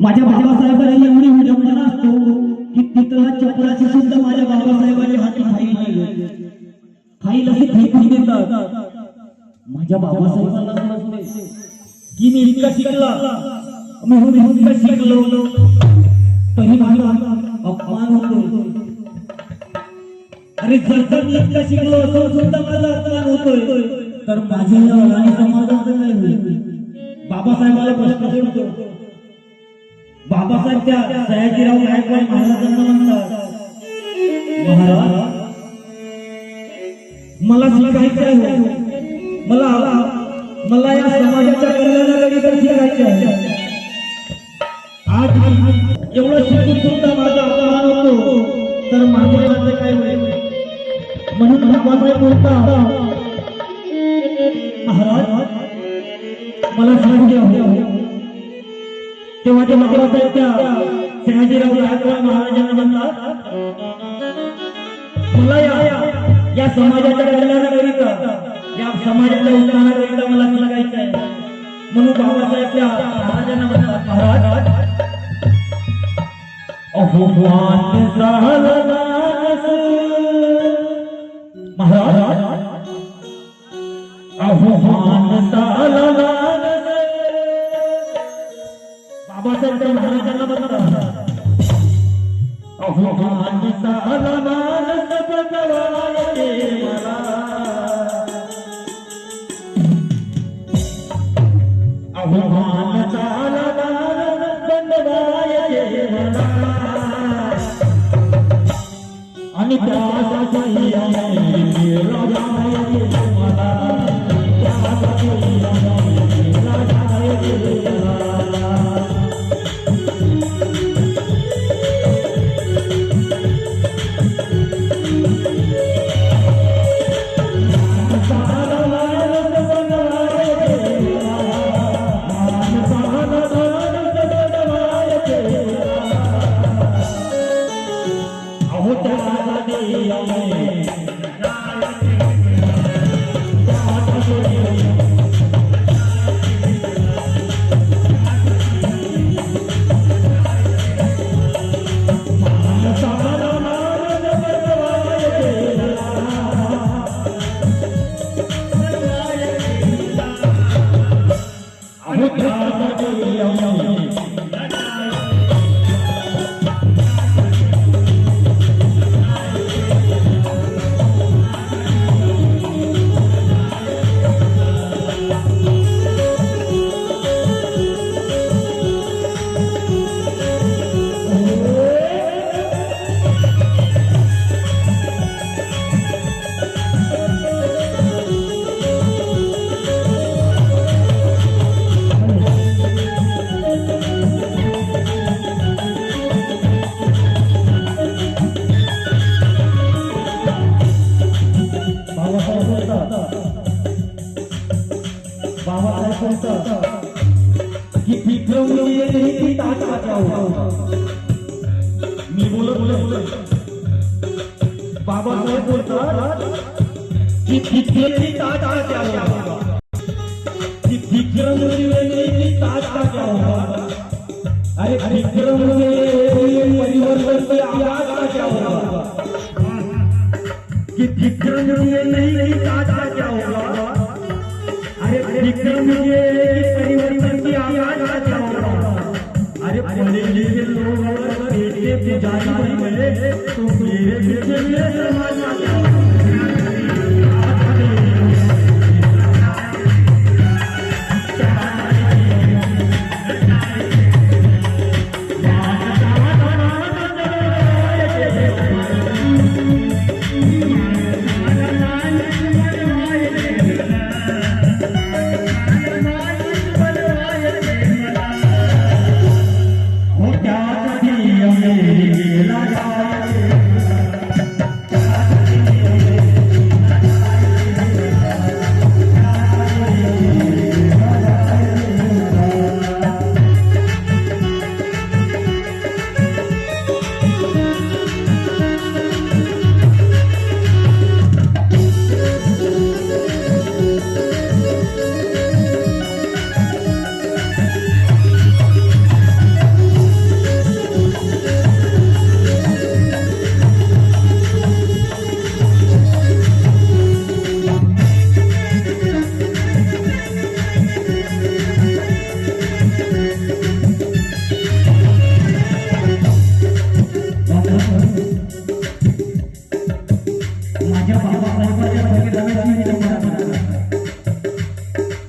माझ्या बाबासाहेबांना एवढी विडंबना असतो की तिथला चपराची सुद्धा माझ्या बाबासाहेबांच्या हाती खाईल नाही, खाईल असे फेकून देतात. माझ्या बाबासाहेबांना समजते की मी इतका शिकला, मी इतका शिकलो तरी माझा अपमान होतो. अरे जर मी इतका शिकलो असून सुद्धा माझा अपमान होतोय तर माझ्या आणि समाजाचं काय होईल? बाबासाहेबाला प्रश्न पडतो. बाबासाहेब त्या सयाजीराव गायकवाड महाराजांना म्हणतात, महाराज मला शिकायचं आहे, मला या समाजाच्या कल्याणाकडे शिकायचं आहे. आज एवढं शिकून सुद्धा माझा अपमान होतो तर माझं काय होईल? म्हणून बाबासाहेब बोलतात, महाराज मला शिकू द्या. तेव्हा ते बाबासाहेब त्या सयाजीराव गायकवाड महाराजांना म्हणतात, मला या समाजाच्या कल्याणाकरिता, या समाजाच्या उत्थानाकरिता मला शिकायचं आहे. म्हणून बाबासाहेब त्या महाराजांना म्हणतात, महाराज अहोवान झालास, महाराज अहोवान झालास. बाबासाहेब त्या महाराजांना म्हणतात, अहोवान झालास बजवायचे मला, अहोवान झालास बजवायचे मला. आणि त्यासाठी मी बोलत बाबासाहेब बोलतात की फिक्र ताज आ क्या होगा, कि फिक्र मुझे ताज आ क्या होगा. अरे फिक्र मुझे परिवर्तन से आवाज आ क्या होगा, कि फिक्र मुझे नहीं ताज आ क्या होगा. अरे फिक्र मुझे परिवर्तन की आवाज आ क्या होगा. अरे पढ़े लिखे लोग बेटे पुजारी बन गए तो मेरे पीछे मेरे समाज आ क्या.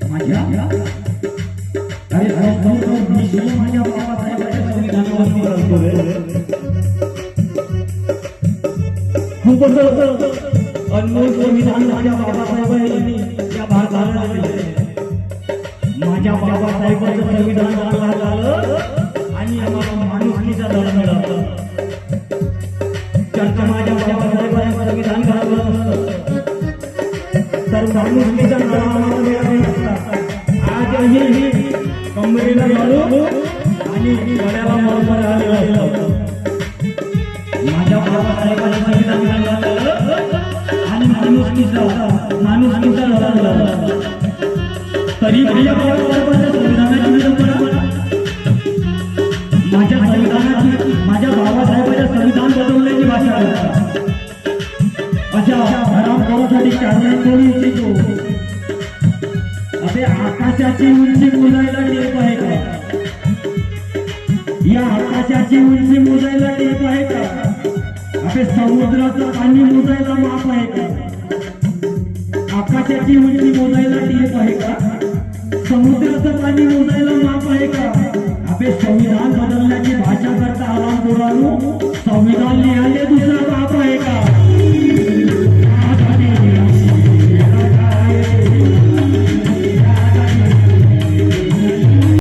माझ्या अरे मी माझ्या बाबासाहेबांच्या संविधानावरती करतो रे. खूपच अनमोल संविधान माझ्या बाबासाहेबांनी या भारताला दिले. माझ्या बाबासाहेबांचं संविधान झालं आणि आम्हाला माणुसकीचा धडा मिळाला. चर्चा माझ्या बाबासाहेबांचं संविधान घालवलं नसतं तर माणुसकीचा धडा आम्हाला मिळाला नसता. आजही कमरेला घालू आणि गळ्याला मरमर आलेलं असतं. माझ्या बाबासाहेबांचं संविधान घालवलं आणि माणुसकीचा धडा मिळाला. तरी माझ्या बाबासाहेबांच्या संविधानाची विडंबना, माझ्या बाबासाहेबांच्या संविधान बदलण्याची भाषा अशा हरामखोरासाठी चालण्यात कोणी इच्छितो. असे आकाशाची उंची मोजायला टेप आहे का? या आकाशाची उंची मोजायला टेप आहे का? असे समुद्राचं पाणी मोजायला माप आहे का? आकाशाची उंची मोजायला टेप आहे का? समुद्राचं पाणी मोजायला माप आहे का?